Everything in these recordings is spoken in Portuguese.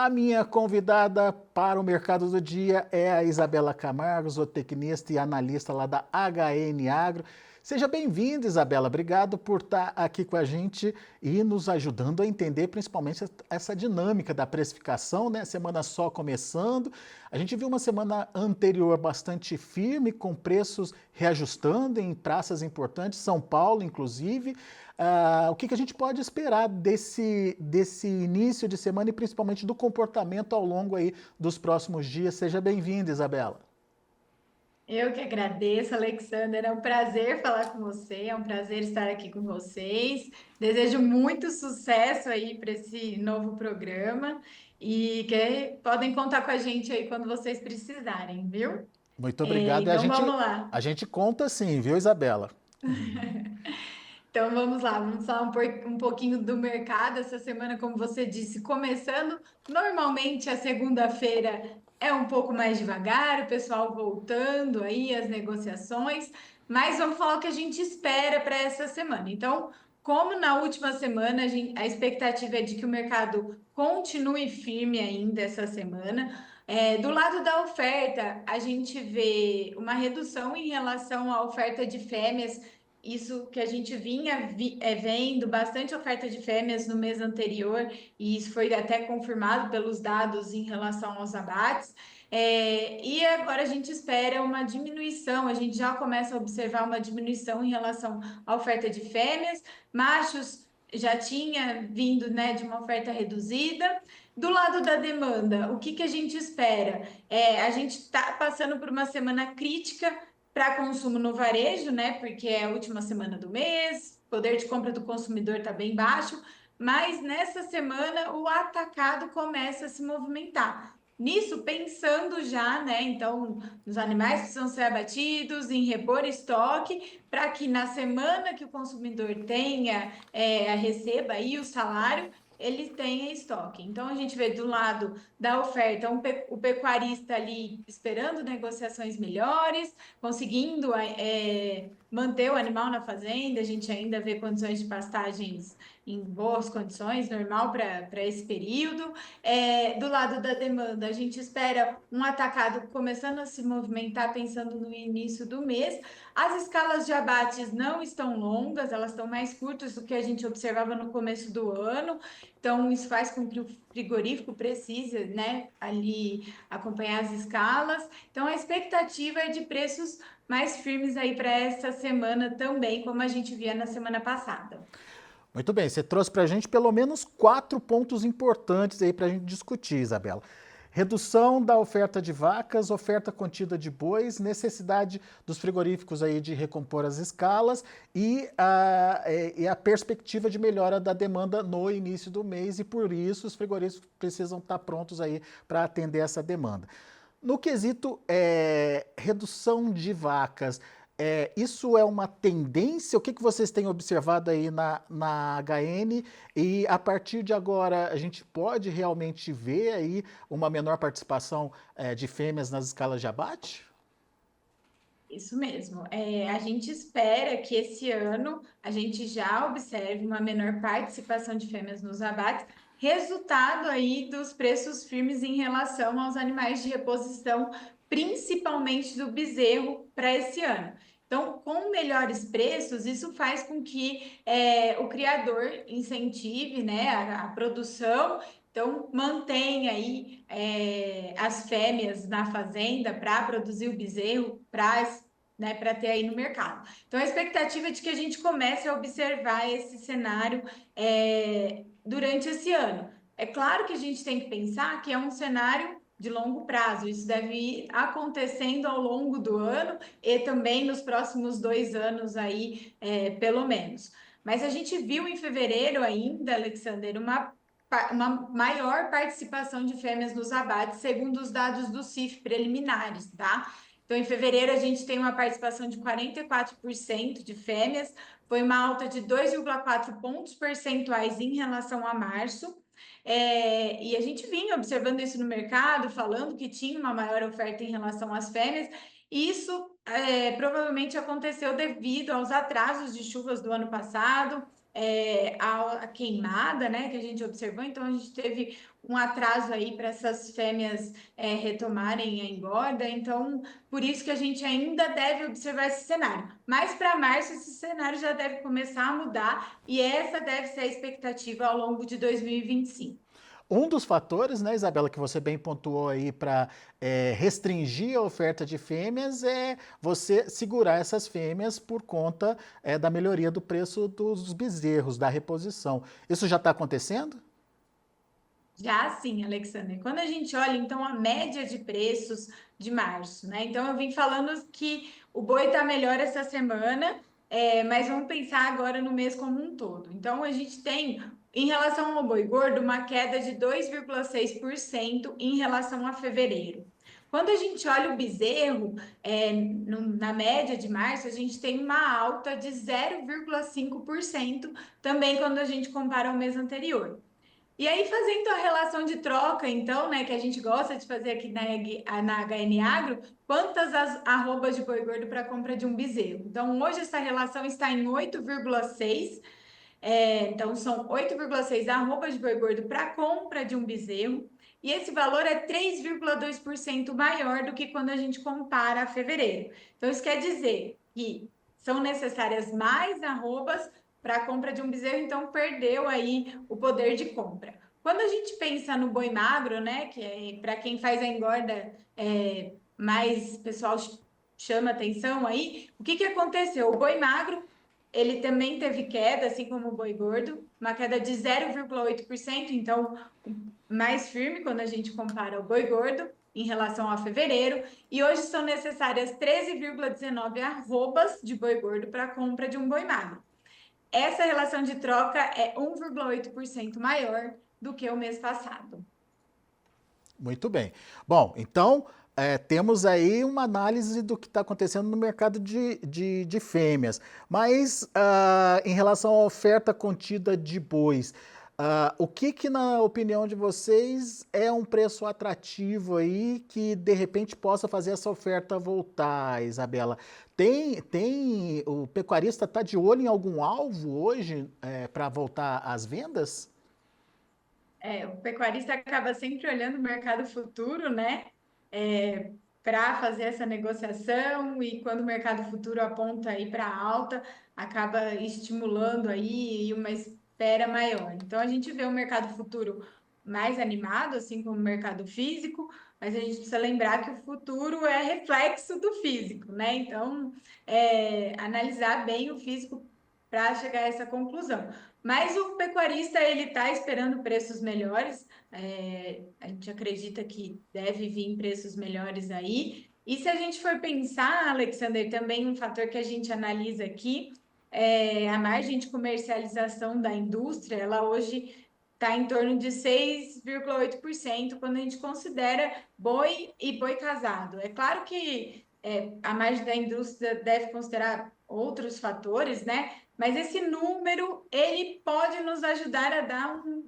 A minha convidada para o Mercado do Dia é a Isabela Camargo, zootecnista e analista lá da HN Agro. Seja bem-vinda, Isabela. Obrigado por estar aqui com a gente e nos ajudando a entender principalmente essa dinâmica da precificação, né? Semana só começando. A gente viu uma semana anterior bastante firme, com preços reajustando em praças importantes, São Paulo, inclusive. O que a gente pode esperar desse início de semana e principalmente do comportamento ao longo aí dos próximos dias? Seja bem-vinda, Isabela. Eu que agradeço, Alexander. É um prazer falar com você, é um prazer estar aqui com vocês. Desejo muito sucesso aí para esse novo programa e que podem contar com a gente aí quando vocês precisarem, viu? Muito obrigado. E Então vamos lá. a gente conta sim, viu, Isabela? Então vamos lá, vamos falar um pouquinho do mercado essa semana, como você disse, começando. Normalmente a segunda-feira é um pouco mais devagar, o pessoal voltando aí as negociações, mas vamos falar o que a gente espera para essa semana. Então, como na última semana a expectativa é de que o mercado continue firme ainda essa semana. Do lado da oferta, a gente vê uma redução em relação à oferta de fêmeas, isso que a gente vendo bastante oferta de fêmeas no mês anterior, e isso foi até confirmado pelos dados em relação aos abates. E agora a gente espera uma diminuição, a gente já começa a observar uma diminuição em relação à oferta de fêmeas, machos já tinha vindo, né, de uma oferta reduzida. Do lado da demanda, o que a gente espera? A gente está passando por uma semana crítica para consumo no varejo, né? Porque é a última semana do mês, o poder de compra do consumidor está bem baixo, mas nessa semana o atacado começa a se movimentar. Nisso, pensando já, né? Então, nos animais que precisam ser abatidos, em repor estoque, para que na semana que o consumidor receba aí o salário, ele tenha estoque. Então, a gente vê do lado da oferta o pecuarista ali esperando negociações melhores, conseguindo manter o animal na fazenda, a gente ainda vê condições de pastagens em boas condições, normal para esse período. Do lado da demanda, a gente espera um atacado começando a se movimentar, pensando no início do mês. As escalas de abates não estão longas, elas estão mais curtas do que a gente observava no começo do ano, então isso faz com que o frigorífico precise, né, ali acompanhar as escalas. Então, a expectativa é de preços mais firmes aí para essa semana também, como a gente via na semana passada. Muito bem, você trouxe para a gente pelo menos 4 pontos importantes aí para a gente discutir, Isabela. Redução da oferta de vacas, oferta contida de bois, necessidade dos frigoríficos aí de recompor as escalas e a perspectiva de melhora da demanda no início do mês, e por isso os frigoríficos precisam estar prontos aí para atender essa demanda. No quesito redução de vacas, isso é uma tendência? O que vocês têm observado aí na HN? E a partir de agora, a gente pode realmente ver aí uma menor participação de fêmeas nas escalas de abate? Isso mesmo. A gente espera que esse ano a gente já observe uma menor participação de fêmeas nos abates, resultado aí dos preços firmes em relação aos animais de reposição, principalmente do bezerro, para esse ano. Então, com melhores preços, isso faz com que o criador incentive, né, a produção. Então, mantém aí as fêmeas na fazenda para produzir o bezerro, para ter aí no mercado. Então, a expectativa é de que a gente comece a observar esse cenário durante esse ano. É claro que a gente tem que pensar que é um cenário de longo prazo, isso deve ir acontecendo ao longo do ano e também nos próximos 2 anos aí, pelo menos. Mas a gente viu em fevereiro ainda, Alexander, uma maior participação de fêmeas nos abates, segundo os dados do CIF preliminares, tá? Então, em fevereiro, a gente tem uma participação de 44% de fêmeas, foi uma alta de 2,4 pontos percentuais em relação a março. E a gente vinha observando isso no mercado, falando que tinha uma maior oferta em relação às fêmeas, Isso provavelmente aconteceu devido aos atrasos de chuvas do ano passado, a queimada, né, que a gente observou. Então, a gente teve um atraso aí para essas fêmeas retomarem a engorda. Então, por isso que a gente ainda deve observar esse cenário. Mas para março, esse cenário já deve começar a mudar e essa deve ser a expectativa ao longo de 2025. Um dos fatores, né, Isabela, que você bem pontuou aí para restringir a oferta de fêmeas é você segurar essas fêmeas por conta da melhoria do preço dos bezerros, da reposição. Isso já está acontecendo? Já sim, Alexander. Quando a gente olha, então, a média de preços de março, né? Então, eu vim falando que o boi está melhor essa semana, mas vamos pensar agora no mês como um todo. Então, a gente tem, em relação ao boi gordo, uma queda de 2,6% em relação a fevereiro. Quando a gente olha o bezerro, na média de março, a gente tem uma alta de 0,5% também quando a gente compara ao mês anterior. E aí, fazendo a relação de troca, então, né, que a gente gosta de fazer aqui na HN Agro, quantas as arrobas de boi gordo para compra de um bezerro? Então, hoje essa relação está em 8,6. Então, são 8,6 arrobas de boi gordo para compra de um bezerro. E esse valor é 3,2% maior do que quando a gente compara a fevereiro. Então, isso quer dizer que são necessárias mais arrobas para a compra de um bezerro, então perdeu aí o poder de compra. Quando a gente pensa no boi magro, né, que é para quem faz a engorda, mais pessoal chama atenção aí, o que que aconteceu? O boi magro ele também teve queda, assim como o boi gordo, uma queda de 0,8%, então mais firme quando a gente compara o boi gordo em relação a fevereiro, e hoje são necessárias 13,19 arrobas de boi gordo para a compra de um boi magro. Essa relação de troca é 1,8% maior do que o mês passado. Muito bem. Bom, então temos aí uma análise do que está acontecendo no mercado de fêmeas. Mas em relação à oferta contida de bois, o que, na opinião de vocês, é um preço atrativo aí que de repente possa fazer essa oferta voltar, Isabela? O pecuarista está de olho em algum alvo hoje para voltar às vendas? O pecuarista acaba sempre olhando o mercado futuro, né? Para fazer essa negociação e quando o mercado futuro aponta aí para alta, acaba estimulando aí uma espera maior. Então a gente vê o mercado futuro mais animado, assim como o mercado físico, mas a gente precisa lembrar que o futuro é reflexo do físico, né? Então, analisar bem o físico para chegar a essa conclusão. Mas o pecuarista ele está esperando preços melhores. A gente acredita que deve vir preços melhores aí. E se a gente for pensar, Alexander, também um fator que a gente analisa aqui é a margem de comercialização da indústria. Ela hoje está em torno de 6,8% quando a gente considera boi e boi casado. É claro que a margem da indústria deve considerar outros fatores, né? Mas esse número, ele pode nos ajudar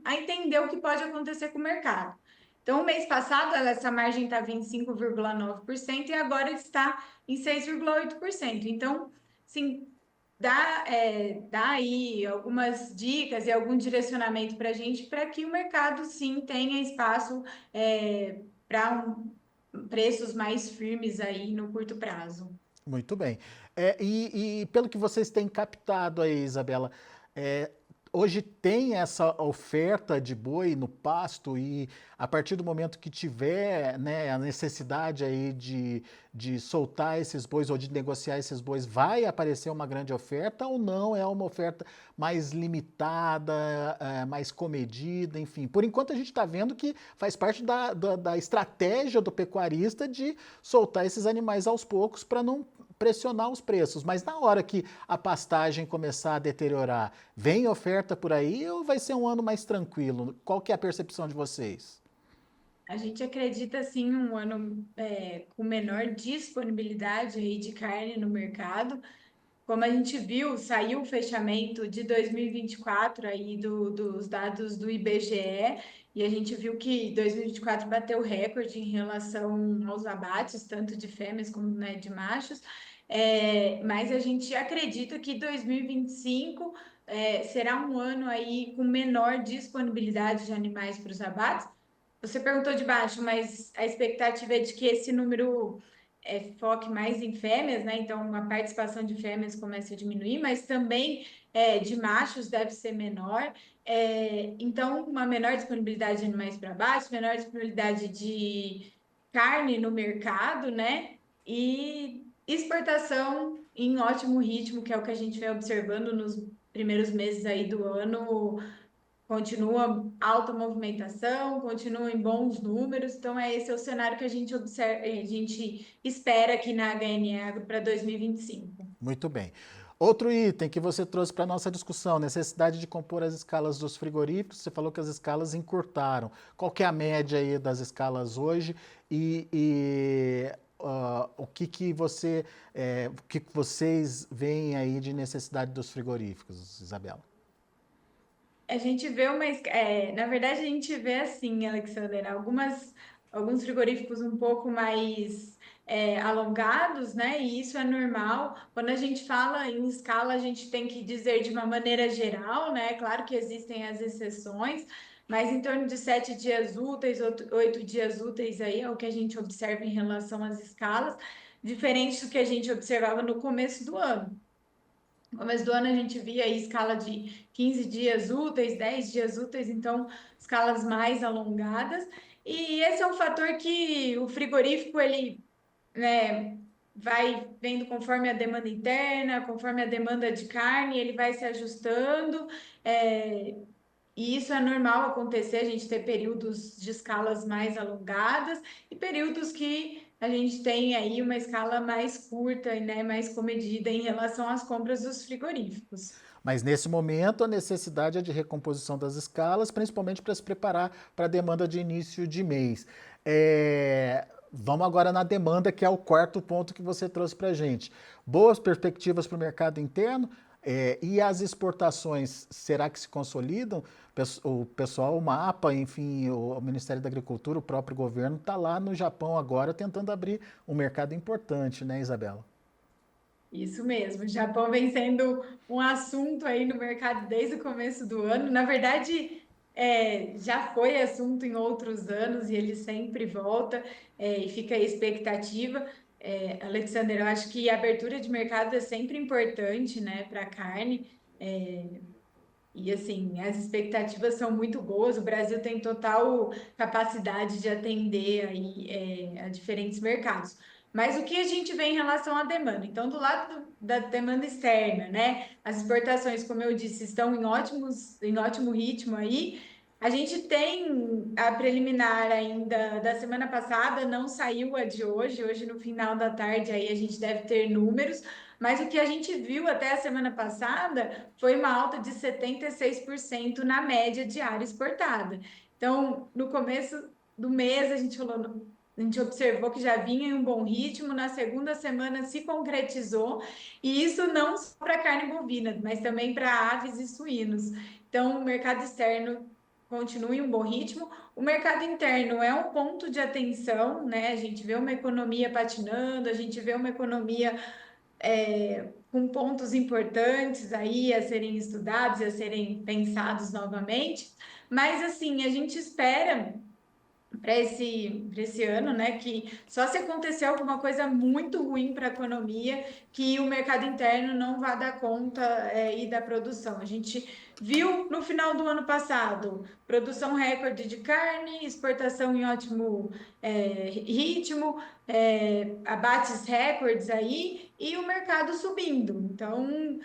a entender o que pode acontecer com o mercado. Então, o mês passado, essa margem estava em 5,9% e agora está em 6,8%. Então, sim, dá aí algumas dicas e algum direcionamento para a gente para que o mercado, sim, tenha espaço para preços mais firmes aí no curto prazo. Muito bem. E pelo que vocês têm captado aí, Isabela, é, hoje tem essa oferta de boi no pasto e a partir do momento que tiver, né, a necessidade aí de soltar esses bois ou de negociar esses bois, vai aparecer uma grande oferta ou não? É uma oferta mais limitada, mais comedida, enfim. Por enquanto a gente está vendo que faz parte da estratégia do pecuarista de soltar esses animais aos poucos para não pressionar os preços, mas na hora que a pastagem começar a deteriorar, vem oferta por aí ou vai ser um ano mais tranquilo? Qual que é a percepção de vocês? A gente acredita sim um ano com menor disponibilidade aí de carne no mercado. como a gente viu, saiu o fechamento de 2024 aí dos dados do IBGE, e a gente viu que 2024 bateu recorde em relação aos abates, tanto de fêmeas como, né, de machos. Mas a gente acredita que 2025 será um ano aí com menor disponibilidade de animais para os abates. Você perguntou de baixo, mas a expectativa é de que esse número foque mais em fêmeas, né? Então a participação de fêmeas comece a diminuir, mas também de machos deve ser menor. Então, uma menor disponibilidade de animais para baixo, menor disponibilidade de carne no mercado, né? E exportação em ótimo ritmo, que é o que a gente vem observando nos primeiros meses aí do ano. Continua alta movimentação, continua em bons números, então esse é o cenário que a gente observa, a gente espera aqui na HN Agro para 2025. Muito bem. Outro item que você trouxe para a nossa discussão, necessidade de compor as escalas dos frigoríficos. Você falou que as escalas encurtaram. Qual que é a média aí das escalas hoje o que vocês veem aí de necessidade dos frigoríficos, Isabela? A gente vê na verdade a gente vê assim, Alexander, alguns frigoríficos um pouco mais alongados, né? E isso é normal. Quando a gente fala em escala, a gente tem que dizer de uma maneira geral, né? Claro que existem as exceções, mas em torno de 7 dias úteis, 8 dias úteis aí é o que a gente observa em relação às escalas, diferente do que a gente observava no começo do ano. No começo do ano a gente via aí escala de 15 dias úteis, 10 dias úteis, então escalas mais alongadas. E esse é um fator que o frigorífico ele, né, vai vendo conforme a demanda interna, conforme a demanda de carne, ele vai se ajustando. É, e isso é normal acontecer, a gente ter períodos de escalas mais alongadas e períodos que a gente tem aí uma escala mais curta e, né, mais comedida em relação às compras dos frigoríficos. Mas nesse momento a necessidade é de recomposição das escalas, principalmente para se preparar para a demanda de início de mês. Vamos agora na demanda, que é o quarto ponto que você trouxe para a gente. Boas perspectivas para o mercado interno, e as exportações, será que se consolidam? O pessoal, o MAPA, enfim, o Ministério da Agricultura, o próprio governo está lá no Japão agora tentando abrir um mercado importante, né, Isabela? Isso mesmo, o Japão vem sendo um assunto aí no mercado desde o começo do ano. Na verdade, já foi assunto em outros anos e ele sempre volta, e fica a expectativa. Alexander, eu acho que a abertura de mercado é sempre importante, né, para a carne. E assim, as expectativas são muito boas. O Brasil tem total capacidade de atender aí, a diferentes mercados. Mas o que a gente vê em relação à demanda? Então, do lado da demanda externa, né? As exportações, como eu disse, estão em ótimo ritmo aí. A gente tem a preliminar ainda da semana passada, não saiu a de hoje. Hoje, no final da tarde, aí a gente deve ter números. Mas o que a gente viu até a semana passada foi uma alta de 76% na média diária exportada. Então, no começo do mês, a gente observou que já vinha em um bom ritmo, na segunda semana se concretizou, e isso não só para carne bovina, mas também para aves e suínos. Então, o mercado externo continua em um bom ritmo. O mercado interno é um ponto de atenção, né? A gente vê uma economia patinando, a gente vê uma economia com pontos importantes aí a serem estudados e a serem pensados novamente. Mas assim, a gente espera para esse ano, né? Que só se acontecer alguma coisa muito ruim para a economia, que o mercado interno não vai dar conta e da produção. A gente viu no final do ano passado produção recorde de carne, exportação em ótimo ritmo, abates recordes aí e o mercado subindo. Então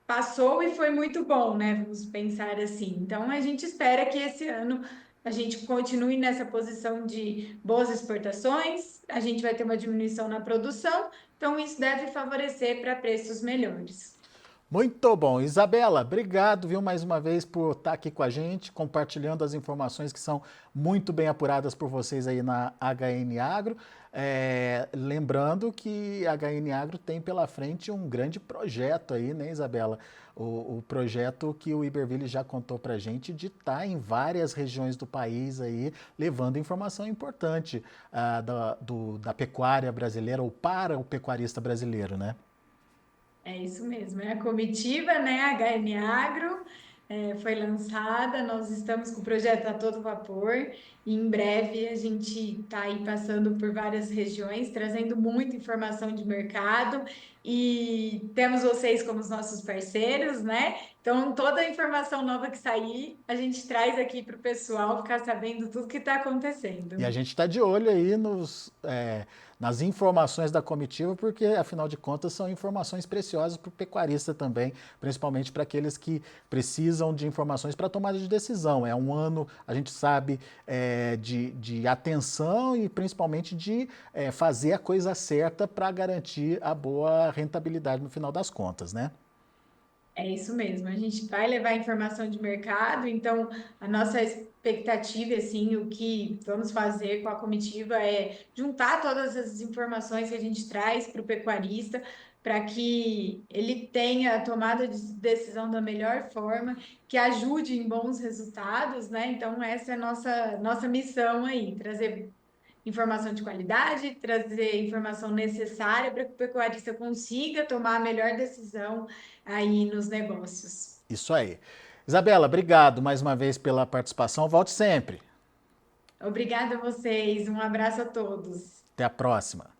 passou e foi muito bom, né? Vamos pensar assim. Então, a gente espera que esse ano a gente continue nessa posição de boas exportações, a gente vai ter uma diminuição na produção, então isso deve favorecer para preços melhores. Muito bom. Isabela, obrigado, viu, mais uma vez por estar aqui com a gente, compartilhando as informações que são muito bem apuradas por vocês aí na HN Agro. Lembrando que a HN Agro tem pela frente um grande projeto aí, né, Isabela? O projeto que o Iberville já contou para a gente de estar em várias regiões do país aí, levando informação importante da pecuária brasileira ou para o pecuarista brasileiro, né? É isso mesmo, é a comitiva, né? A HM Agro foi lançada, nós estamos com o projeto a todo vapor e em breve a gente está aí passando por várias regiões, trazendo muita informação de mercado e temos vocês como os nossos parceiros, né? Então, toda a informação nova que sair, a gente traz aqui para o pessoal ficar sabendo tudo que está E a acontecendo. gente está de olho aí nas informações da comitiva, porque, afinal de contas, são informações preciosas para o pecuarista também, principalmente para aqueles que precisam de informações para tomada de decisão. É um ano, a gente sabe, de atenção e principalmente de fazer a coisa certa para garantir a boa rentabilidade no final das contas, né? É isso mesmo, a gente vai levar informação de mercado, então a nossa expectativa, assim, o que vamos fazer com a comitiva é juntar todas as informações que a gente traz para o pecuarista, para que ele tenha a tomada de decisão da melhor forma, que ajude em bons resultados, né? Então, essa é a nossa missão aí, trazer informação de qualidade, trazer informação necessária para que o pecuarista consiga tomar a melhor decisão aí nos negócios. Isso aí. Isabela, obrigado mais uma vez pela participação. Volte sempre. Obrigada a vocês, um abraço a todos. Até a próxima.